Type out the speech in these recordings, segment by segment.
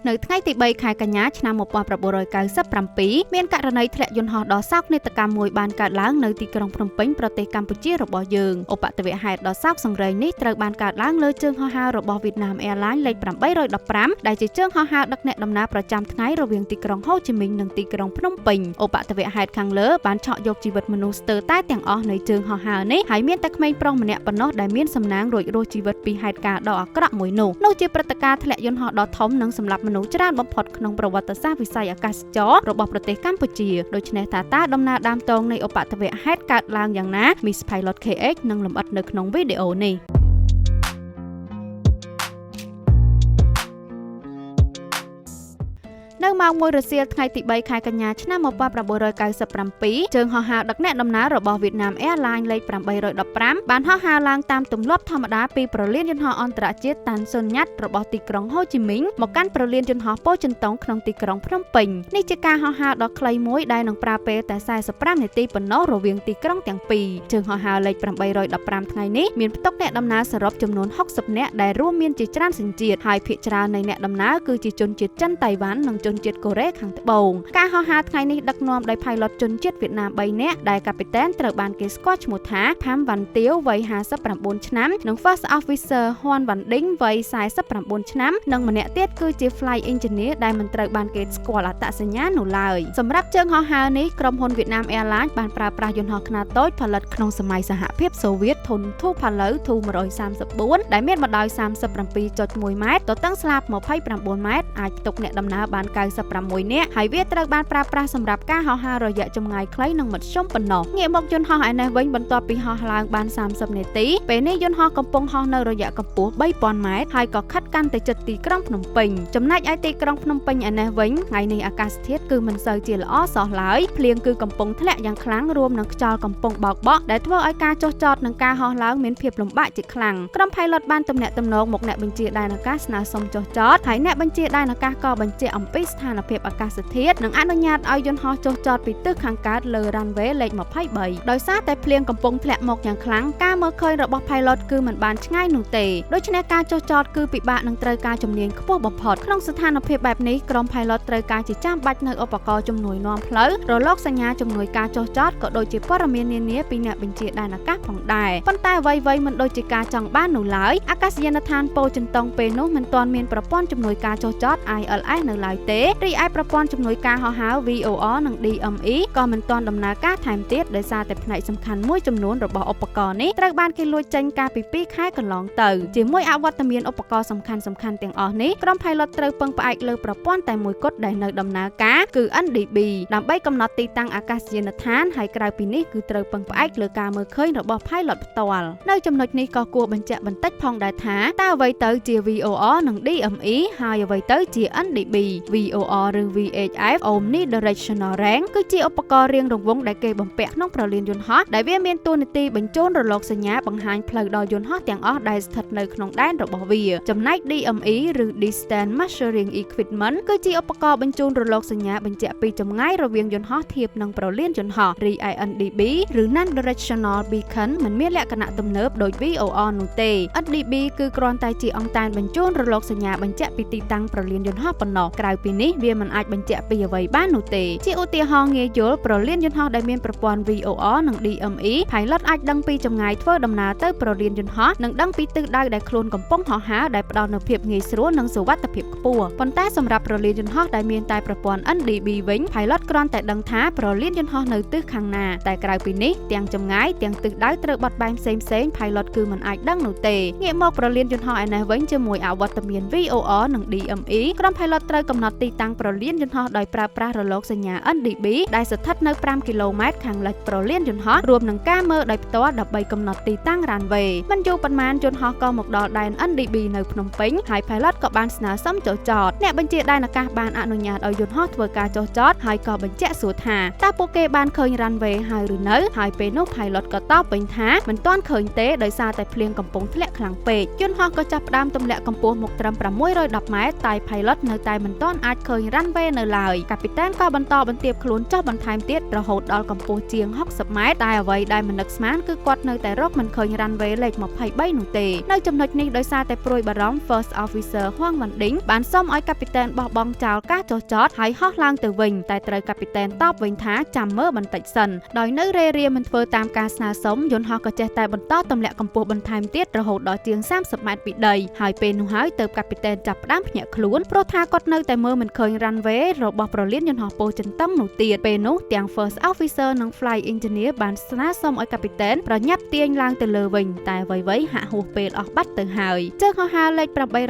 នៅថ្ងៃទី3ខែកញ្ញាឆ្នាំ1997មានករណីធ្លាក់យន្តហោះដ៏សោកនាដកម្មមួយបានកើតឡើងនៅទីក្រុងភ្នំពេញប្រទេសកម្ពុជារបស់យើងឧបទ្ទវហេតុដ៏សោកសង្រេងនេះត្រូវបានកើតឡើងលើជើងហោះហើររបស់ Vietnam Airlines លេខ815ដែលជាជើងហោះហើរដឹកអ្នកដំណើរប្រចាំថ្ងៃរវាងទីក្រុងហូជីមីញនិងទីក្រុងភ្នំពេញឧបទ្ទវហេតុខាងលើបានឆក់យកជីវិតមនុស្សស្ទើរតែទាំងអស់នៃជើងហោះហើរនេះហើយមានតែក្មេងប្រុសម្នាក់ប៉ុណ្ណោះដែលមានសំណាងរួចរស់ជីវិតពីហេតុការណ៍ដ៏អាក្រក់មួយនោះជាព្រឹត្តិការណ៍ធ្លាក់យន្តហោះដ៏ធំនិងសម្លាប់មនុស្សច្រើនបំផុតក្នុងប្រវត្តិសាស្ត្រវិស័យអាកាសចរណ៍របស់ប្រទេសកម្ពុជាដូច្នេះតើដំណើរដើមតងនៃឧបទ្ទវហេតុកើតឡើងយ៉ាងណា Miss Pilot KX នឹងលម្អិតនៅក្នុងវីដេអូនេះនៅម៉ោង1រសៀលថ្ងៃទី3ខែកញ្ញាឆ្នាំ1997ជើងហោះហើរដឹកអ្នកដំណើររបស់ Vietnam Airlines លេខ815បានហោះហើរឡើងតាមទម្លាប់ធម្មតាពីប្រលានយន្តហោះអន្តរជាតិតាន់ស៊ុនញ៉ាត់របស់ទីក្រុងហូជីមីញមកកាន់ប្រលានយន្តហោះប៉ូចិនតុងក្នុងទីក្រុងភ្នំពេញនេះជាការហោះហើរដ៏ខ្លីមួយដែលនឹងប្រើពេលតែ45នាទីប៉ុណ្ណោះរវាងទីក្រុងទាំងពីរជើងហោះហើរលេខ815ថ្ងៃនេះមានផ្ទុកអ្នកដំណើរសរុបចំនួន60នាក់ដែលរួមមានជាច្រើនសញ្ជាតិហើយភាគច្រើននៃអ្នកដំណើរគឺជាជនជាតិចិនតៃវ៉ាន់និងជនជាតិកូរ៉េខាងត្បូងការហោះហើរថ្ងៃនេះដឹកនាំដោយ Pilot ជនជាតិវៀតណាម3នាក់ដែលកាពីតែនត្រូវបានគេស្គាល់ឈ្មោះថា Pham Van Tiêu វ័យ59ឆ្នាំនិង First Officer Huan Van Ding វ័យ49ឆ្នាំនិងម្នាក់ទៀតគឺជា Flight Engineer ដែលមិនត្រូវបានគេស្គាល់អត្តសញ្ញាណនោះឡើយសម្រាប់ជើងហោះហើរនេះក្រុមហ៊ុន Vietnam Airlines បានប្រើប្រាស់យន្តហោះខ្នាតតូចផលិតក្នុងសម័យសហភាពសូវៀតធុន Tupolev Tu-134 ដែលមានបណ្ដោយ 37.1 ម៉ែត្រទទឹងស្លាប29ម៉ែត្រអាចផ្ទុកអ្នកដំណើរបាន96នាក់ហើយវាត្រូវបានប្រើប្រាស់សម្រាប់ការហោះហើររយៈចម្ងាយខ្លីនិងមធ្យមប៉ុណ្ណោះងាកមកយន្តហោះឯនេះវិញបន្ទាប់ពីហោះឡើងបាន30នាទីពេលនេះយន្តហោះកំពុងហោះនៅរយៈកម្ពស់3000ម៉ែត្រហើយក៏ខិតកាន់តែជិតទីក្រុងភ្នំពេញចំណែកឯទីក្រុងភ្នំពេញឯនេះវិញថ្ងៃនេះអាកាសធាតុគឺមិនសូវជាល្អសោះឡើយភ្លៀងគឺកំពុងធ្លាក់យ៉ាងខ្លាំងរួមនឹងខ្យល់កំពុងបោកបក់ដែលធ្វើឲ្យការចុះចតនិងការហោះឡើងមានភាពលំបាកជាខ្លាំងក្រុម Pilot បានទំនាក់ទំនងមកអ្នកបញ្ជាដែនអាកាសស្នើសុំចុះចតហើយអ្នកបញ្ជាដែនអាកាសក៏បញ្ជាក់អំពីស្ថានភាពអាកាសធាតុនិងអនុញ្ញាតឲ្យយន្តហោះចុះចតពីទិសខាងកើតលើ runway លេខ23ដោយសារតែភ្លៀងកំពុងធ្លាក់មកយ៉ាងខ្លាំងការមើលឃើញរបស់ Pilot គឺមិនបានឆ្ងាយនោះទេដូច្នេះការចុះចតគឺពិបាកនឹងត្រូវការជំនាញខ្ពស់បំផុតក្នុងស្ថានភាពបែបនេះក្រុម Pilot ត្រូវការជាចាំបាច់នៅឧបករណ៍ជំនួយនាំផ្លូវរលកសញ្ញាជំនួយការចុះចតក៏ដូចជាព័ត៌មាននានាពីអ្នកបញ្ជាដែនអាកាសផងដែរប៉ុន្តែអ្វីៗមិនដូចជាការចង់បាននោះឡើយអាកាសយានដ្ឋានប៉ូចិនតុងពេលនោះមិនទាន់មានប្រព័ន្ធជំនួយការចុះចត ILS នៅឡើយទេរីឯប្រព័ន្ធជំនួយការហោះហើរ VOR និង DME ក៏មិនទាន់ដំណើរការថែមទៀតដោយសារតែផ្នែកសំខាន់មួយចំនួនរបស់ឧបករណ៍នេះត្រូវបានគេលួចចេញកាលពី2ខែកន្លងទៅជាមួយអវត្តមានឧបករណ៍សំខាន់ៗទាំងអស់នេះក្រុម Pilot ត្រូវពឹងផ្អែកលើប្រព័ន្ធតែមួយគត់ដែលនៅដំណើរការគឺ NDB ដើម្បីកំណត់ទីតាំងអាកាសយានដ្ឋានហើយក្រៅពីនេះគឺត្រូវពឹងផ្អែកលើការមើលឃើញរបស់ Pilot ផ្ទាល់នៅចំណុចនេះក៏គួរបញ្ជាក់បន្តិចផងដែរថាតើអ្វីទៅជា VOR និង DME ហើយអ្វីទៅជា NDB VOR ឬ VHF Omnidirectional Range គឺជាឧបករណ៍រាងរង្វង់ដែលគេបំពាក់ក្នុងប្រលានយន្តហោះដែលវាមានតួនាទីបញ្ជូនរលកសញ្ញាបង្ហាញផ្លូវដល់យន្តហោះទាំងអស់ដែលស្ថិតនៅក្នុងដែនរបស់វាចំណែក DME ឬ Distance Measuring Equipment គឺជាឧបករណ៍បញ្ជូនរលកសញ្ញាបញ្ជាក់ពីចម្ងាយរវាងយន្តហោះធៀបនឹងប្រលានយន្តហោះរីឯ NDB ឬ Non-Directional Beacon មិនមានលក្ខណៈទំនើបដូច VOR នោះទេ NDB គឺគ្រាន់តែជាអង្តែនបញ្ជូនរលកសញ្ញាបញ្ជាក់ពីទីតាំងប្រលានយន្តហោះប៉ុណ្ណោះក្រៅពីនេះវាមិនអាចបញ្ជាក់ពីអ្វីបាននោះទេជាឧទាហរណ៍ងាយយល់ប្រលានយន្តហោះដែលមានប្រព័ន្ធ VOR និង DME Pilot អាចដឹងពីចម្ងាយធ្វើដំណើរទៅប្រលានយន្តហោះនិងដឹងពីទិសដៅដែលខ្លួនកំពុងហោះហើរដែលផ្ដល់នូវភាពងាយស្រួលនិងសុវត្ថិភាពខ្ពស់ប៉ុន្តែសម្រាប់ប្រលានយន្តហោះដែលមានតែប្រព័ន្ធ NDB វិញ Pilot គ្រាន់តែដឹងថាប្រលានយន្តហោះនៅទិសខាងណាតែក្រៅពីនេះទាំងចម្ងាយទាំងទិសដៅត្រូវបត់បែនផ្សេងៗ Pilot គឺមិនអាចដឹងនោះទេងាកមកប្រលានយន្តហោះឯនេះវិញជាមួយអវត្តមាន VOR និង DME ក្រុម Pilot ត្រូវកំណត់ទីតាំងប្រលានយន្តហោះដោយប្រើប្រាស់រលកសញ្ញា NDB ដែលស្ថិតនៅ5គីឡូម៉ែត្រខាងលិចប្រលានយន្តហោះរួមនឹងការមើលដោយផ្ទាល់ដើម្បីកំណត់ទីតាំង runway មិនយូរប៉ុន្មានយន្តហោះក៏មកដល់ដែន NDB នៅភ្នំពេញហើយ Pilot ក៏បានស្នើសុំចុះចតអ្នកបញ្ជាដែនអាកាសបានអនុញ្ញាតឲ្យយន្តហោះធ្វើការចុះចតហើយក៏បញ្ជាក់សួរថាតើពួកគេបានឃើញ runway ហើយឬនៅហើយពេលនោះ Pilot ក៏តបវិញថាមិនទាន់ឃើញទេដោយសារតែភ្លៀងកំពុងធ្លាក់ខ្លាំងពេកយន្តហោះក៏ចាប់ផ្ដើមទម្លាក់កម្ពស់មកត្រឹម610ម៉ែត្រតែ Pilot នៅតែមិនទាន់អាចឃ ឃើញរ៉ាន់វេនៅឡើយកាពីតានក៏បន្តបន្ទាបខ្លួនចុះបន្ថែមទៀតរហូតដល់កម្ពស់ជាង60ម៉ែត្រតែអ្វីដែលមិននឹកស្មានគឺគាត់នៅតែរកមិនឃើញរ៉ាន់វេលេខ23នោះទេនៅចំណុចនេះដោយសារតែព្រួយបារម្ភ First Officer ហួងវ៉ាន់ឌីងបានសុំឲ្យកាពីតានបោះបង់ចោលការចុះចតហើយហោះឡើងទៅវិញតែត្រូវកាពីតានតបវិញថាចាំមើលបន្តិចសិនដោយនៅរេរាមិនធ្វើតាមការស្នើសុំយន្តហោះក៏ចេះតែបន្តទម្លាក់កម្ពស់បន្ថែមទៀតរហូតដល់ជាង30ម៉ែត្រពីដីហើយពេលនោះហើយទើបកាពីតានចាប់ផ្ដើមភ្ញាក់ខ្លួនព្រោះថាគាត់នៅតែមើលមិនឃើញ runway របស់ប្រលានយន្តហោះពោធិ៍ចិនតឹមនោះទៀតពេលនោះទាំង First Officer និង Flight Engineer បានស្នើសុំឲ្យកាពីតានប្រញាប់ទាញឡើងទៅលើវិញតែអ្វីៗហាក់ហួសពេលអស់បាត់ទៅហើយជើងហោះហើរលេខ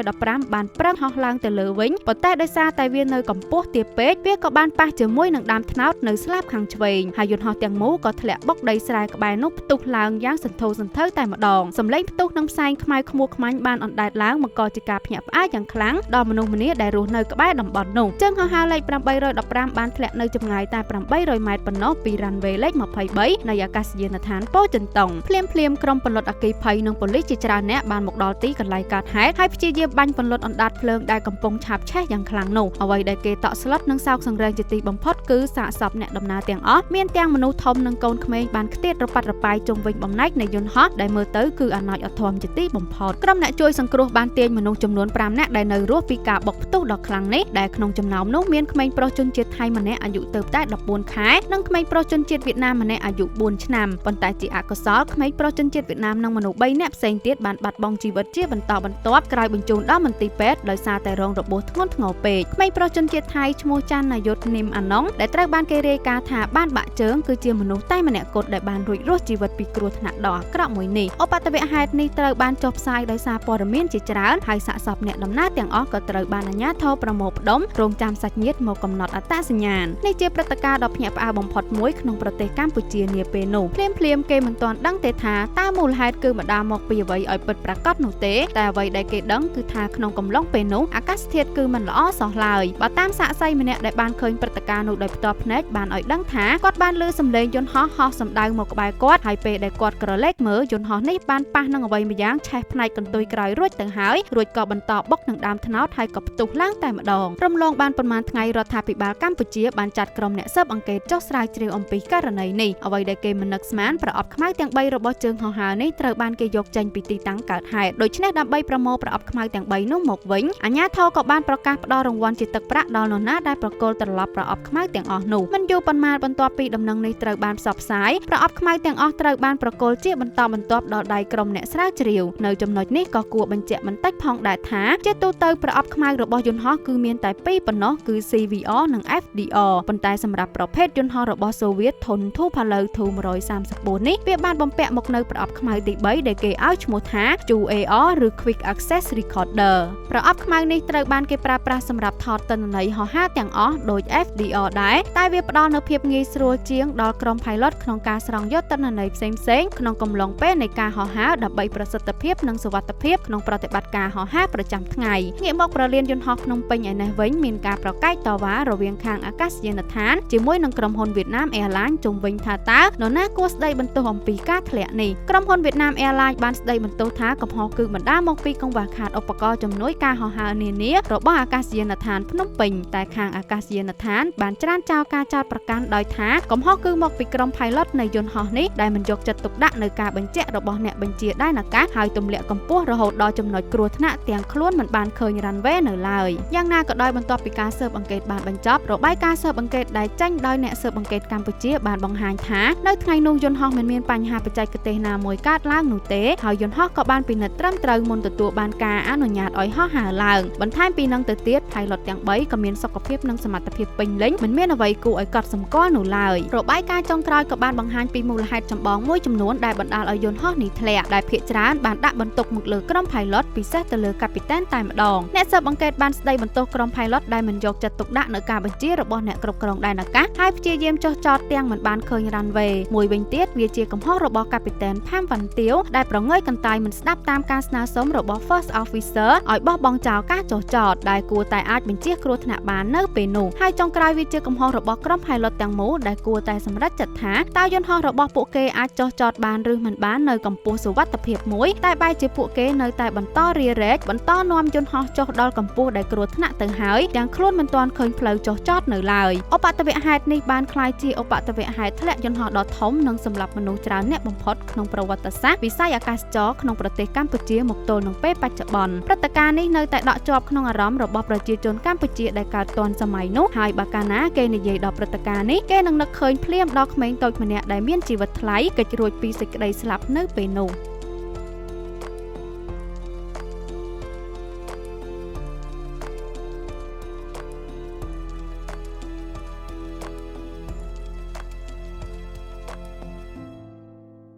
815បានប្រឹងហោះឡើងទៅលើវិញប៉ុន្តែដោយសារតែវានៅកម្ពស់ទាបពេកវាក៏បានប៉ះជាមួយនឹងដើមត្នោតនៅស្លាបខាងឆ្វេងហើយយន្តហោះទាំងមូលក៏ធ្លាក់បុកដីស្រែក្បែរនោះផ្ទុះឡើងយ៉ាងសន្ធោសន្ធៅតែម្ដងសម្លេងផ្ទុះនឹងផ្សែងខ្មៅខ្មួខ្មាញ់បានអណ្ដែតឡើងបង្កជាការភ្ញាក់ផ្អើលយ៉ាងខ្លាំងដល់មនុស្សម្នាដែលរស់នៅក្បែរតំបន់នោះជើងហោះហើរលេខ815បានធ្លាក់នៅចម្ងាយតែ800ម៉ែត្រប៉ុណ្ណោះពី runway លេខ23នៃអាកាសយានដ្ឋានពោធិ៍ចិនតុងភ្លាមក្រុមពលិតអគ្គិភ័យនិងប៉ូលីសជាច្រើនអ្នកបានមកដល់ទីកន្លែងកើតហេតុហើយព្យាយាមបាញ់ពន្លត់អណ្ដាតភ្លើងដែលកំពុងឆាបឆេះយ៉ាងខ្លាំងនោះអ្វីដែលគេតក់ស្លុតនិងសោកសង្រេងជាទីបំផុតគឺសាកសពអ្នកដំណើរទាំងអស់មានទាំងមនុស្សធំនិងកូនក្មេងបានខ្ទាតរប៉ាត់រប៉ាយជុំវិញបំណែកនៃយន្តហោះដែលមើលទៅគឺអាណោចអធមជាទីបំផុតក្រុមអ្នកជួយសង្គ្រោះបានទាញមនុស្សចំនួន5នាក់ដែលនៅរស់ពីការបុកផ្ទុះដ៏ខ្លាំងនេះដែលក្នុងចំណោមនោះមានក្មេងប្រុសជនជាតិថៃម្នាក់អាយុទៅតែ14ខែនិងក្មេងប្រុសជនជាតិវៀតណាមម្នាក់អាយុ4ឆ្នាំប៉ុន្តែជាអកុសលក្មេងប្រុសជនជាតិវៀតណាមនិងមនុស្ស3នាក់ផ្សេងទៀតបានបាត់បង់ជីវិតជាបន្តបន្ទាប់ក្រោយបញ្ជូនដល់មន្ទីរពេទ្យដោយសារតែរងរបួសធ្ងន់ធ្ងរពេកក្មេងប្រុសជនជាតិថៃឈ្មោះចាន់ណាយុទ្ធនីមអាណុងដែលត្រូវបានគេរាយការណ៍ថាបានបាក់ជើងគឺជាមនុស្សតែម្នាក់គត់ដែលបានរួចរស់ជីវិតពីគ្រោះថ្នាក់ដ៏អាក្រក់មួយនេះឧបទ្ទវហេតុនេះត្រូវបានចុះផ្សាយដោយសារព័ត៌មានជាច្រើនហើយសាកសពអ្នកដំណើរទាំងអស់ក៏ត្រូវបានអាជ្ញាធរប្រមូលផ្ដុំរងចាំសាច់ញាតិមកកំណត់អត្តសញ្ញាណនេះជាព្រឹត្តិការណ៍ដ៏ភ្ញាក់ផ្អើលបំផុតមួយក្នុងប្រទេសកម្ពុជានាពេលនោះភ្លាមគេមិនទាន់ដឹងទេថាតើមូលហេតុគឺបណ្ដាលមកពីអ្វីឲ្យពិតប្រាកដនោះទេតែអ្វីដែលគេដឹងគឺថាក្នុងកំឡុងពេលនោះអាកាសធាតុគឺមិនល្អសោះឡើយបើតាមសាក្សីម្នាក់ដែលបានឃើញព្រឹត្តិការណ៍នោះដោយផ្ទាល់ភ្នែកបានឲ្យដឹងថាគាត់បានឮសំឡេងយន្តហោះហោះសម្ដៅមកក្បែរគាត់ហើយពេលដែលគាត់ក្រឡេកមើលយន្តហោះនេះបានប៉ះនឹងអ្វីម្យ៉ាងឆេះផ្នែកកន្ទុយក្រោយរួចទៅហើយរួចក៏បន្តបុកនឹងដើមត្នោតហើយក៏ផ្ទុះឡើងតែម្ដងរំលងបានប៉ុន្មានថ្ងៃរដ្ឋាភិបាលកម្ពុជាបានចាត់ក្រុមអ្នកស៊ើបអង្កេតចុះស្រាវជ្រាវអំពីករណីនេះអ្វីដែលគេមិននឹកស្មានប្រអប់ខ្មៅទាំង3របស់ជើងហោះហើរនេះត្រូវបានគេយកចេញពីទីតាំងកើតហេតុដូច្នេះដើម្បីប្រមូលប្រអប់ខ្មៅទាំង3នោះមកវិញអាជ្ញាធរក៏បានប្រកាសផ្តល់រង្វាន់ជាទឹកប្រាក់ដល់នរណាដែលប្រកល់ត្រឡប់ប្រអប់ខ្មៅទាំងអស់នោះមិនយូរប៉ុន្មានបន្ទាប់ពីដំណឹងនេះត្រូវបានផ្សព្វផ្សាយប្រអប់ខ្មៅទាំងអស់ត្រូវបានប្រកល់ជាបន្តបន្ទាប់ដល់ដៃក្រុមអ្នកស្រាវជ្រាវនៅចំណុចនេះក៏គួរបញ្ជាក់បន្តិចផងដែរថាជាទូទៅប្រអប់ខ្មៅរបស់យន្តហោះគឺមានតែពីរប៉ុណ្ណោះគឺ CVR និង FDR ប៉ុន្តែសម្រាប់ប្រភេទយន្តហោះរបស់សូវៀតធុន Tupolev Tu-134 នេះវាបានបំពាក់មកនៅប្រអប់ខ្មៅទី3ដែលគេឲ្យឈ្មោះថា QAR ឬ Quick Access Recorder ប្រអប់ខ្មៅនេះត្រូវបានគេប្រើប្រាស់សម្រាប់ថតទិន្នន័យហោះហើរទាំងអស់ដោយ FDR ដែរតែវាផ្ដល់នូវភាពងាយស្រួលជាងដល់ក្រុម pilot ក្នុងការស្រង់យកទិន្នន័យផ្សេងៗក្នុងកំឡុងពេលនៃការហោះហើរដើម្បីប្រសិទ្ធភាពនិងសុវត្ថិភាពក្នុងប្រតិបត្តិការហោះហើរប្រចាំថ្ងៃងាកមកប្រលានយន្តហោះភ្នំពេញឯនេះវិញមានការប្រកែកតវ៉ារវាងខាងអាកាសយានដ្ឋានជាមួយនឹងក្រុមហ៊ុន Vietnam Airlines ជុំវិញថាតើនរណាគួរស្ដីបន្ទោសអំពីការធ្លាក់នេះក្រុមហ៊ុន Vietnam Airlines បានស្ដីបន្ទោសថាកំហុសគឺបណ្ដាលមកពីកង្វះខាតឧបករណ៍ជំនួយការហោះហើរនានារបស់អាកាសយានដ្ឋានភ្នំពេញតែខាងអាកាសយានដ្ឋានបានច្រានចោលការចោទប្រកាន់ដោយថាកំហុសគឺមកពីក្រុម pilot នៃយន្តហោះនេះដែលមិនយកចិត្តទុកដាក់នៅការបញ្ជាក់របស់អ្នកបញ្ជាដែនអាកាសហើយទម្លាក់កម្ពស់រហូតដល់ចំណុចគ្រោះថ្នាក់ទាំងខ្លួនមិនបានឃើញ runway នៅឡើយយ៉ាងណាក៏ដោយបន្ទាប់ពីការស៊ើបអង្កេតបានបញ្ចប់របាយការណ៍ស៊ើបអង្កេតដែលចេញដោយអ្នកស៊ើបអង្កេតកម្ពុជាបានបង្ហាញថានៅថ្ងៃនោះយន្តហោះមិនមានបញ្ហាបច្ចេកទេសណាមួយកើតឡើងនោះទេហើយយន្តហោះក៏បានពិនិត្យត្រឹមត្រូវមុនទទួលបានការអនុញ្ញាតឲ្យហោះហើរឡើងបន្ថែមពីនឹងទៅទៀត pilot ទាំង3ក៏មានសុខភាពនិងសមត្ថភាពពេញលេញមិនមានអ្វីគួរឲ្យកត់សម្គាល់នោះឡើយរបាយការណ៍ចុងក្រោយក៏បានបង្ហាញពីមូលហេតុចម្បងមួយចំនួនដែលបណ្ដាលឲ្យយន្តហោះនេះធ្លាក់ដែលភាគច្រើនបានដាក់បន្ទុកមកលើក្រុម pilot ពិសេសទៅលើកាពីតានតែម្ដងអ្នកស៊ើបអង្កេតបានស្ដីបន្ទោសក្រុម pilot ដែលមិនយកចិត្តទុកដាក់នៅការបញ្ជារបស់អ្នកគ្រប់គ្រងដែនអាកាសហើយព្យាយាមចុះចតទាំងមិនបានឃើញ runway មួយវិញទៀតវាជាកំហុសរបស់កាពីតាន Pham Van Tieu ដែលប្រងើយកន្តើយមិនស្ដាប់តាមការស្នើសុំរបស់ First Officer ឲ្យបោះបង់ចោលការចុះចតដែលគួរតែអាចបញ្ជាគ្រោះថ្នាក់បាននៅពេលនោះហើយចុងក្រោយវាជាកំហុសរបស់ក្រុម pilot ទាំងមូលដែលគួរតែសម្រេចចិត្តថាតើយន្តហោះរបស់ពួកគេអាចចុះចតបានឬមិនបាននៅកម្ពស់សុវត្ថិភាពមួយតែបែរជាពួកគេនៅតែបន្តរារែកបន្តនាំយន្តហោះចុះដល់កម្ពស់ដែលគ្រោះថ្នាក់ទៅហើយ ទាំងខ្លួនមិនទាន់ឃើញផ្លូវចុះចតនៅឡើយឧបទ្ទវហេតុនេះបានក្លាយជាឧបទ្ទវហេតុធ្លាក់យន្តហោះដ៏ធំនិងសម្លាប់មនុស្សច្រើនអ្នកបំផុតក្នុងប្រវត្តិសាស្ត្រវិស័យអាកាសចរណ៍ក្នុងប្រទេសកម្ពុជាមកទល់នឹងពេលបច្ចុប្បន្នព្រឹត្តិការណ៍នេះនៅតែដក់ជាប់ក្នុងអារម្មណ៍របស់ប្រជាជនកម្ពុជាដែលកើតទាន់សម័យនោះហើយបើកាលណាគេនិយាយដល់ព្រឹត្តិការណ៍នេះគេនឹងនឹកឃើញភ្លាមដល់ក្មេងតូចម្នាក់ដែលមានជីវិតថ្លៃគេចរួចពីសេចក្តីស្លាប់នៅពេលនោះ